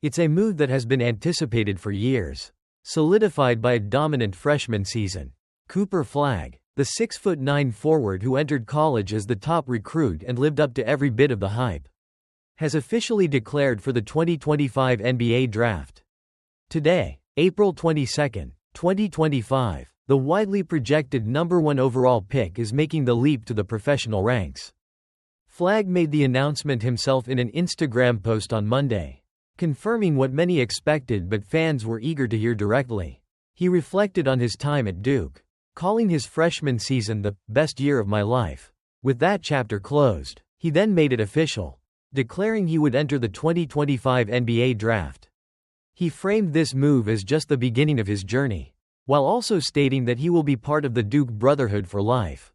It's a move that has been anticipated for years, solidified by a dominant freshman season. Cooper Flagg, the 6'9" forward who entered college as the top recruit and lived up to every bit of the hype, has officially declared for the 2025 NBA Draft. Today, April 22, 2025, the widely projected #1 overall pick is making the leap to the professional ranks. Flagg made the announcement himself in an Instagram post on Monday, confirming what many expected but fans were eager to hear directly. He reflected on his time at Duke, calling his freshman season the best year of my life. With that chapter closed, he then made it official, declaring he would enter the 2025 NBA Draft. He framed this move as just the beginning of his journey, while also stating that he will be part of the Duke Brotherhood for life,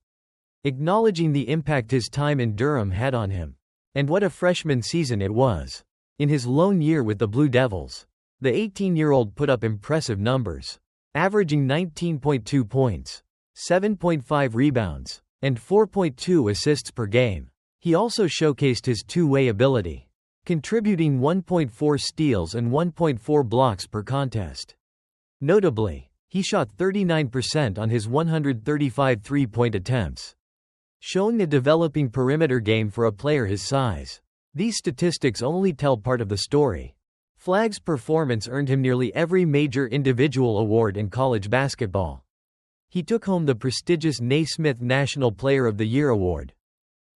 acknowledging the impact his time in Durham had on him. And what a freshman season it was. In his lone year with the Blue Devils, the 18-year-old put up impressive numbers, averaging 19.2 points, 7.5 rebounds, and 4.2 assists per game. He also showcased his two-way ability, contributing 1.4 steals and 1.4 blocks per contest. Notably, he shot 39% on his 135 three-point attempts, showing a developing perimeter game for a player his size. These statistics only tell part of the story. Flagg's performance earned him nearly every major individual award in college basketball. He took home the prestigious Naismith National Player of the Year Award,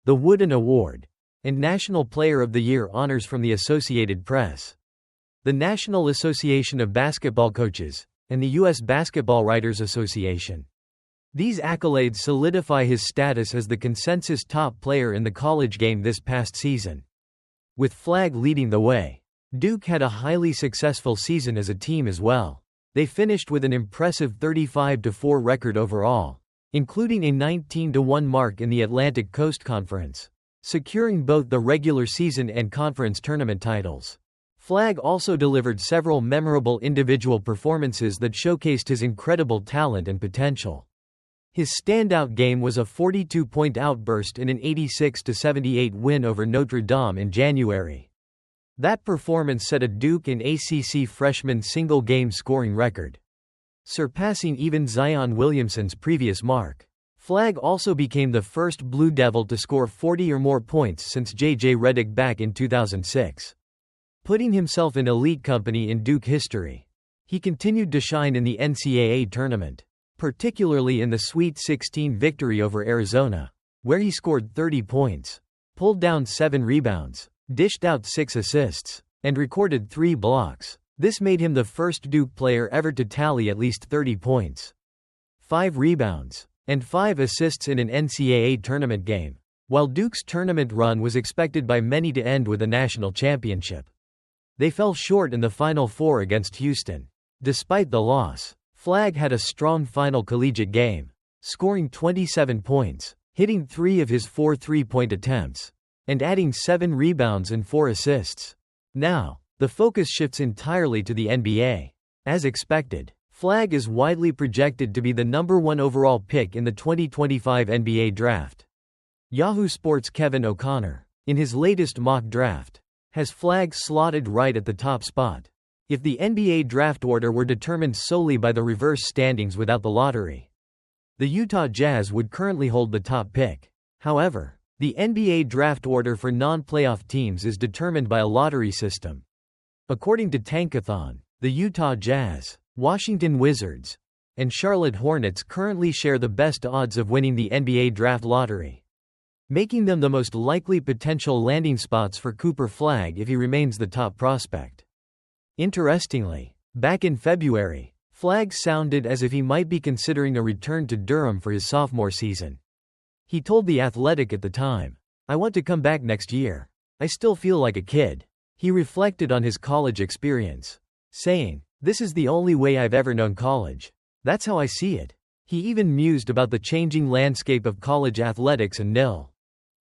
the Wooden Award, and National Player of the Year honors from the Associated Press, the National Association of Basketball Coaches, and the U.S. Basketball Writers Association. These accolades solidify his status as the consensus top player in the college game this past season. With Flagg leading the way, Duke had a highly successful season as a team as well. They finished with an impressive 35-4 record overall, including a 19-1 mark in the Atlantic Coast Conference, securing both the regular season and conference tournament titles. Flagg also delivered several memorable individual performances that showcased his incredible talent and potential. His standout game was a 42-point outburst in an 86-78 win over Notre Dame in January. That performance set a Duke and ACC freshman single-game scoring record, surpassing even Zion Williamson's previous mark. Flagg also became the first Blue Devil to score 40 or more points since J.J. Redick back in 2006, putting himself in elite company in Duke history. He continued to shine in the NCAA tournament, particularly in the Sweet 16 victory over Arizona, where he scored 30 points, pulled down 7 rebounds, dished out 6 assists, and recorded 3 blocks. This made him the first Duke player ever to tally at least 30 points, 5 rebounds, and 5 assists in an NCAA tournament game. While Duke's tournament run was expected by many to end with a national championship, they fell short in the Final Four against Houston. Despite the loss, Flagg had a strong final collegiate game, scoring 27 points, hitting 3 of his 4 three-point attempts, and adding 7 rebounds and 4 assists. Now, the focus shifts entirely to the NBA. As expected, Flagg is widely projected to be the #1 overall pick in the 2025 NBA Draft. Yahoo Sports' Kevin O'Connor, in his latest mock draft, has Flagg slotted right at the top spot. If the NBA draft order were determined solely by the reverse standings without the lottery, the Utah Jazz would currently hold the top pick. However, the NBA draft order for non-playoff teams is determined by a lottery system. According to Tankathon, the Utah Jazz, Washington Wizards, and Charlotte Hornets currently share the best odds of winning the NBA draft lottery, making them the most likely potential landing spots for Cooper Flagg if he remains the top prospect. Interestingly, back in February, Flagg sounded as if he might be considering a return to Durham for his sophomore season. He told The Athletic at the time, "I want to come back next year. I still feel like a kid." He reflected on his college experience, saying, "This is the only way I've ever known college. That's how I see it." He even mused about the changing landscape of college athletics and NIL,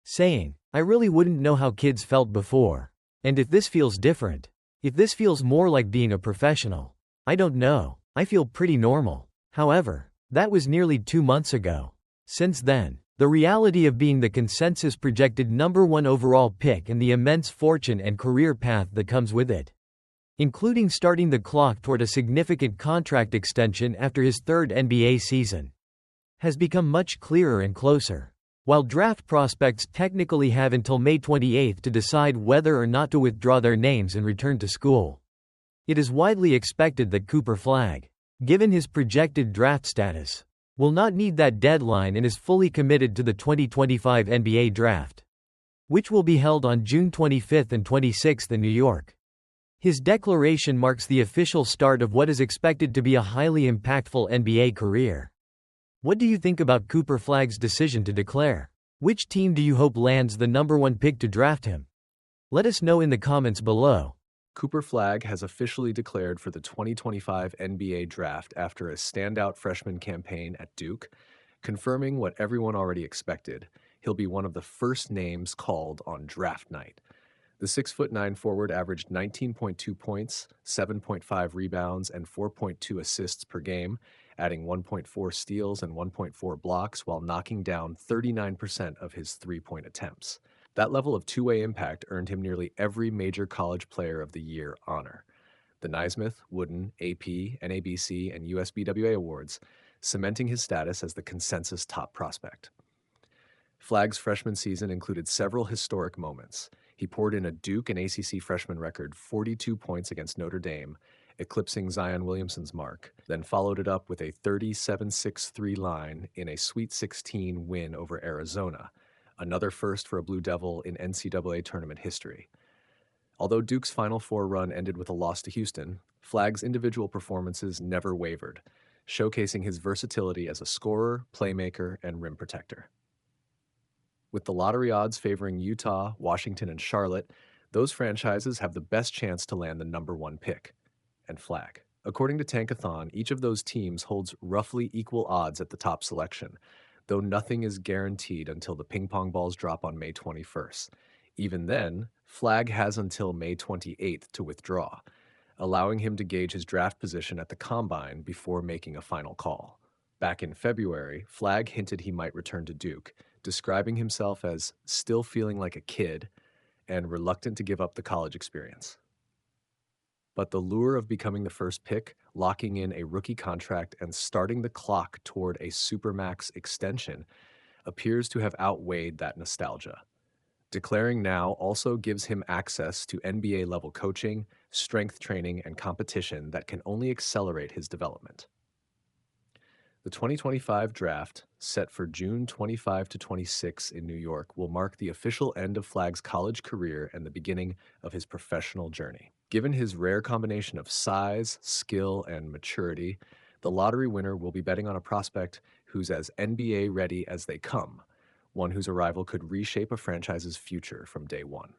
saying, "I really wouldn't know how kids felt before. And if this feels different, if this feels more like being a professional, I don't know. I feel pretty normal." However, that was nearly 2 months ago. Since then, the reality of being the consensus projected #1 overall pick and the immense fortune and career path that comes with it including starting the clock toward a significant contract extension after his third NBA season, has become much clearer and closer. While draft prospects technically have until May 28 to decide whether or not to withdraw their names and return to school, it is widely expected that Cooper Flagg, given his projected draft status, will not need that deadline and is fully committed to the 2025 NBA Draft, which will be held on June 25 and 26 in New York. His declaration marks the official start of what is expected to be a highly impactful NBA career. What do you think about Cooper Flagg's decision to declare? Which team do you hope lands the #1 pick to draft him? Let us know in the comments below. Cooper Flagg has officially declared for the 2025 NBA Draft after a standout freshman campaign at Duke, confirming what everyone already expected. He'll be one of the first names called on draft night. The 6'9" forward averaged 19.2 points, 7.5 rebounds, and 4.2 assists per game, adding 1.4 steals and 1.4 blocks while knocking down 39% of his three-point attempts. That level of two-way impact earned him nearly every major College Player of the Year honor. The Naismith, Wooden, AP, NABC, and USBWA awards, cementing his status as the consensus top prospect. Flagg's freshman season included several historic moments. He poured in a Duke and ACC freshman record 42 points against Notre Dame, eclipsing Zion Williamson's mark, then followed it up with a 37-6-3 line in a Sweet 16 win over Arizona, another first for a Blue Devil in NCAA tournament history. Although Duke's Final Four run ended with a loss to Houston, Flagg's individual performances never wavered, showcasing his versatility as a scorer, playmaker, and rim protector. With the lottery odds favoring Utah, Washington, and Charlotte, those franchises have the best chance to land the #1 pick. And Flagg. According to Tankathon, each of those teams holds roughly equal odds at the top selection, though nothing is guaranteed until the ping pong balls drop on May 21st. Even then, Flagg has until May 28th to withdraw, allowing him to gauge his draft position at the Combine before making a final call. Back in February, Flagg hinted he might return to Duke, describing himself as still feeling like a kid and reluctant to give up the college experience. But the lure of becoming the first pick, locking in a rookie contract, and starting the clock toward a Supermax extension appears to have outweighed that nostalgia. Declaring now also gives him access to NBA-level coaching, strength training, and competition that can only accelerate his development. The 2025 draft, set for June 25 to 26 in New York, will mark the official end of Flagg's college career and the beginning of his professional journey. Given his rare combination of size, skill, and maturity, the lottery winner will be betting on a prospect who's as NBA ready as they come, one whose arrival could reshape a franchise's future from day one.